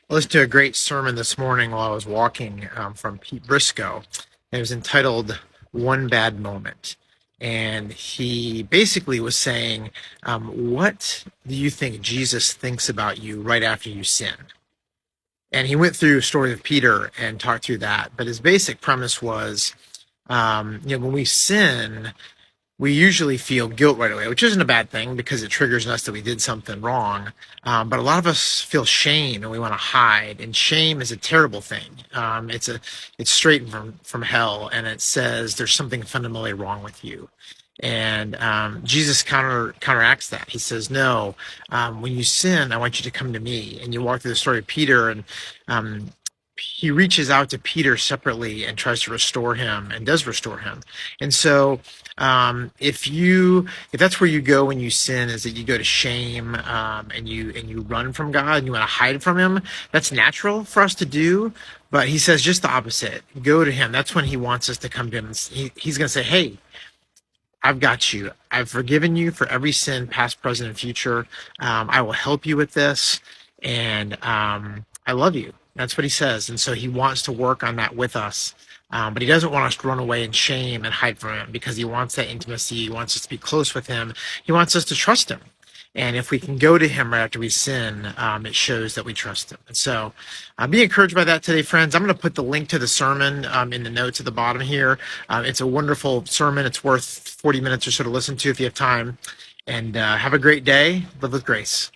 I listened to a great sermon this morning while I was walking from Pete Briscoe. And it was entitled One Bad Moment. And he basically was saying, what do you think Jesus thinks about you right after you sin? And he went through a story of Peter and talked through that. But his basic premise was, when we sin, we usually feel guilt right away, which isn't a bad thing because it triggers us that we did something wrong. But a lot of us feel shame and we want to hide, and shame is a terrible thing. It's straight from hell, and it says there's something fundamentally wrong with you. And Jesus counteracts that. He says, "No, when you sin, I want you to come to me." And you walk through the story of Peter, and um, he reaches out to Peter separately and tries to restore him, and does restore him. And so, if that's where you go when you sin, is that you go to shame, and you run from God and you want to hide from Him. That's natural for us to do. But He says just the opposite. Go to Him. That's when He wants us to come to Him. He's going to say, "Hey, I've got you. I've forgiven you for every sin, past, present, and future. I will help you with this, and I love you." That's what he says, and so he wants to work on that with us. But he doesn't want us to run away in shame and hide from him because he wants that intimacy. He wants us to be close with him. He wants us to trust him. And if we can go to him right after we sin, it shows that we trust him. And so be encouraged by that today, friends. I'm going to put the link to the sermon in the notes at the bottom here. It's a wonderful sermon. It's worth 40 minutes or so to listen to if you have time. And have a great day. Live with grace.